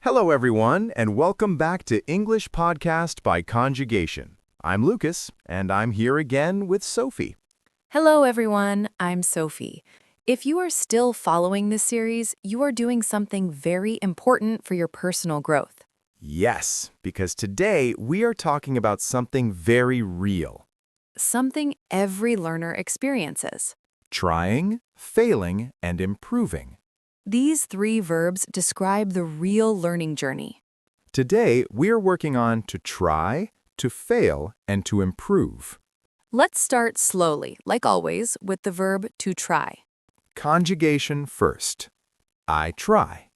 Hello, everyone, and welcome back to English Podcast by Conjugation. I'm Lucas, and I'm here again with Sophie. Hello, everyone. I'm Sophie. If you are still following this series, you are doing something very important for your personal growth. Yes, because today we are talking about something very real. Something every learner experiences. Trying, failing, and improving. These three verbs describe the real learning journey. Today, we're working on to try, to fail, and to improve. Let's start slowly, like always, with the verb to try. Conjugation first. I try.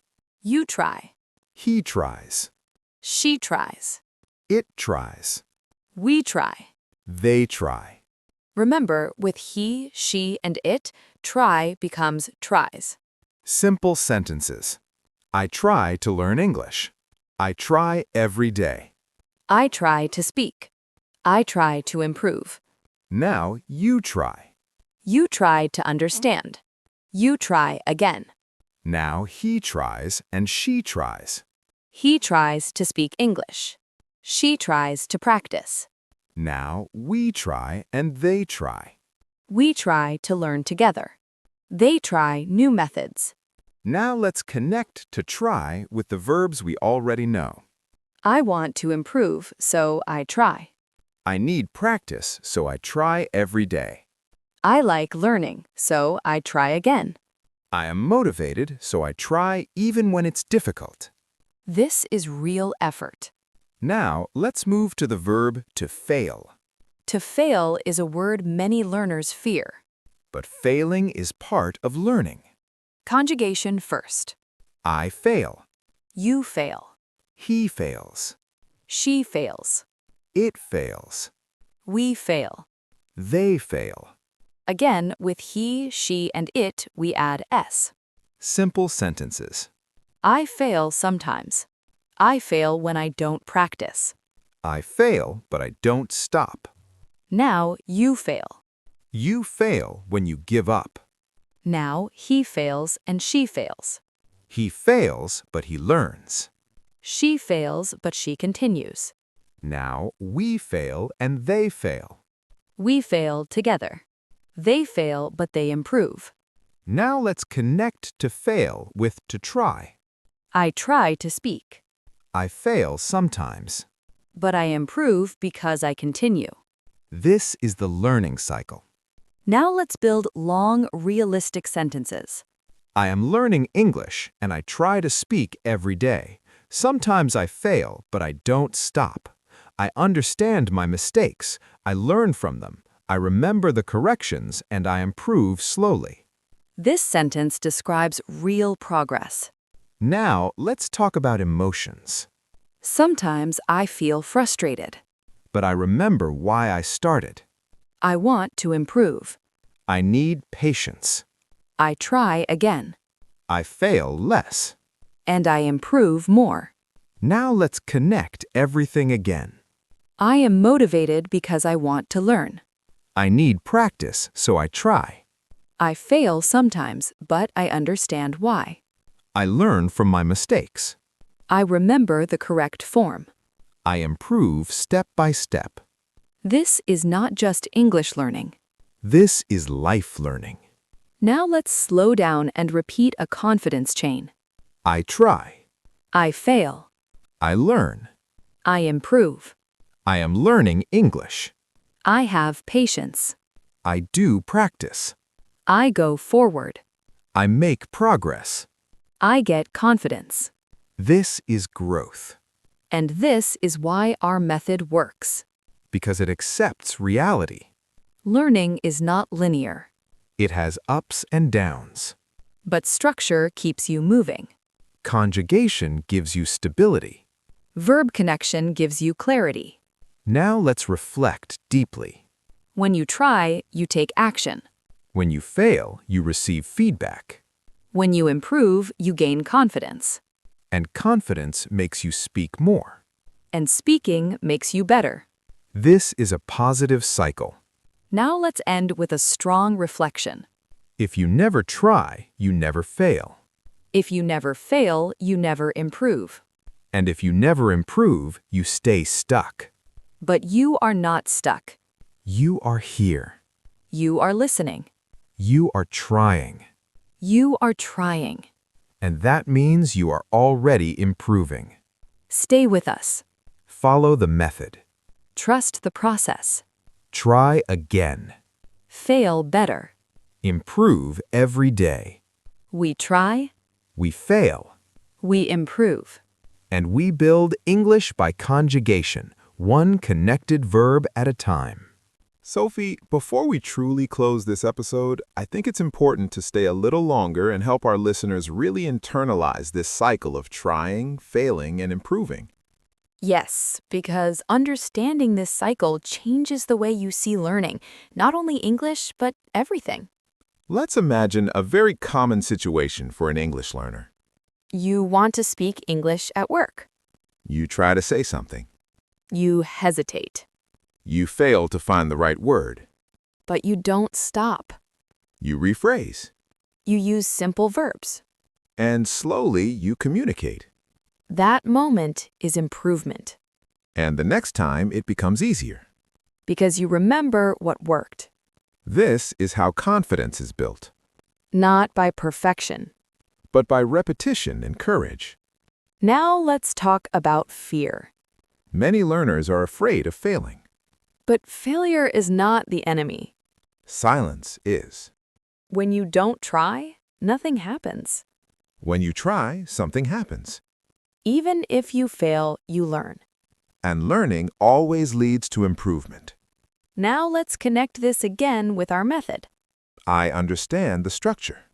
You try. He tries. She tries. It tries. We try. They try. Remember, with he, she, and it, try becomes tries. Simple sentences. I try to learn English. I try every day. I try to speak. I try to improve. Now you try. You try to understand. You try again. Now he tries and she tries. He tries to speak English. She tries to practice. Now we try and they try. We try to learn together. They try new methods. Now let's connect to try with the verbs we already know. I want to improve, so I try. I need practice, so I try every day. I like learning, so I try again. I am motivated, so I try even when it's difficult. This is real effort. Now let's move to the verb to fail. To fail is a word many learners fear. But failing is part of learning. Conjugation first. I fail. You fail. He fails. She fails. It fails. We fail. They fail. Again, with he, she, and it, we add s. Simple sentences. I fail sometimes. I fail when I don't practice. I fail, but I don't stop. Now you fail. You fail when you give up. Now he fails and she fails. He fails, but he learns. She fails, but she continues. Now we fail and they fail. We fail together. They fail, but they improve. Now let's connect to fail with to try. I try to speak, I fail sometimes. but I improve because I continue. This is the learning cycle. Now let's build long, realistic sentences. I am learning English and I try to speak every day. Sometimes I fail, but I don't stop. I understand my mistakes. I learn from them. I remember the corrections and I improve slowly. This sentence describes real progress. Now, let's talk about emotions. Sometimes I feel frustrated. But I remember why I started. I want to improve. I need patience. I try again. I fail less. And I improve more. Now let's connect everything again. I am motivated because I want to learn. I need practice, so I try. I fail sometimes, but I understand why. I learn from my mistakes. I remember the correct form. I improve step by step. This is not just English learning. This is life learning. Now let's slow down and repeat a confidence chain. I try. I fail. I learn. I improve. I am learning English. I have patience. I do practice. I go forward. I make progress. I get confidence. This is growth And this is why our method works. because it accepts reality. Learning is not linear, It has ups and downs. but structure keeps you moving. Conjugation gives you stability. Verb connection gives you clarity. Now let's reflect deeply. When you try, you take action. When you fail, you receive feedback. When you improve, you gain confidence. And confidence makes you speak more. And speaking makes you better. This is a positive cycle. Now let's end with a strong reflection. If you never try, you never fail. If you never fail, you never improve. And if you never improve, you stay stuck. But you are not stuck. You are here. You are listening. You are trying. You are trying. And that means you are already improving. Stay with us. Follow the method. Trust the process. Try again. Fail better. Improve every day. We try. We fail. We improve. And we build English by conjugation, one connected verb at a time. Sophie, before we truly close this episode, I think it's important to stay a little longer and help our listeners really internalize this cycle of trying, failing, and improving. Yes, because understanding this cycle changes the way you see learning, not only English, but everything. Let's imagine a very common situation for an English learner. You want to speak English at work. You try to say something. You hesitate. You fail to find the right word. But you don't stop. You rephrase. You use simple verbs. And slowly you communicate. That moment is improvement. And the next time it becomes easier. Because you remember what worked. This is how confidence is built. Not by perfection. But by repetition and courage. Now let's talk about fear. Many learners are afraid of failing. But failure is not the enemy. Silence is. When you don't try, nothing happens. When you try, something happens. Even if you fail, you learn. And learning always leads to improvement. Now let's connect this again with our method. I understand the structure.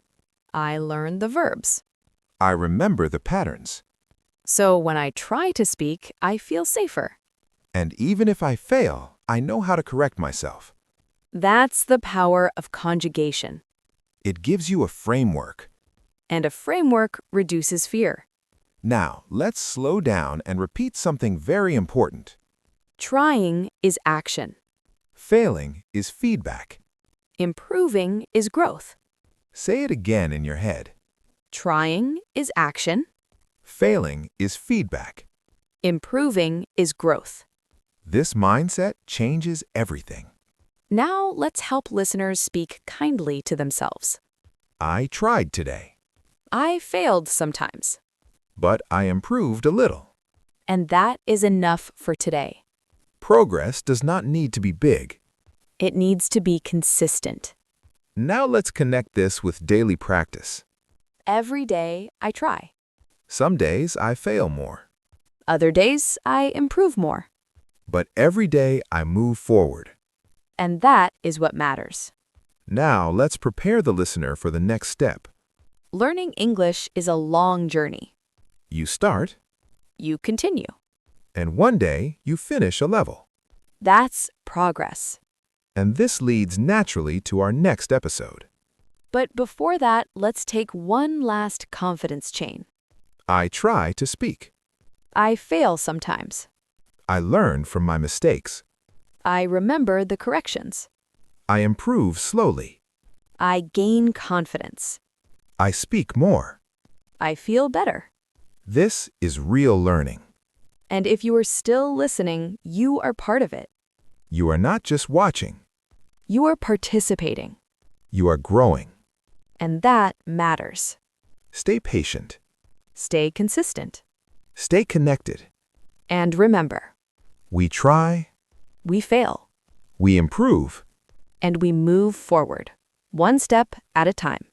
I learn the verbs. I remember the patterns. So when I try to speak, I feel safer. And even if I fail, I know how to correct myself. That's the power of conjugation. It gives you a framework. And a framework reduces fear. Now, let's slow down and repeat something very important. Trying is action. Failing is feedback. Improving is growth. Say it again in your head. Trying is action. Failing is feedback. Improving is growth. This mindset changes everything. Now let's help listeners speak kindly to themselves. I tried today, I failed sometimes. but I improved a little. And that is enough for today. Progress does not need to be big. It needs to be consistent. Now let's connect this with daily practice. Every day I try. Some days I fail more, Other days I improve more. but every day I move forward. And that is what matters. Now let's prepare the listener for the next step. Learning English is a long journey. You start, You continue. and one day you finish a level. That's progress. And this leads naturally to our next episode. But before that, let's take one last confidence chain. I try to speak. I fail sometimes. I learn from my mistakes. I remember the corrections. I improve slowly. I gain confidence. I speak more. I feel better. This is real learning. And if you are still listening, you are part of it. You are not just watching. You are participating. You are growing. And that matters. Stay patient. Stay consistent. Stay connected. And remember, We try. we fail. We improve. And we move forward, one step at a time.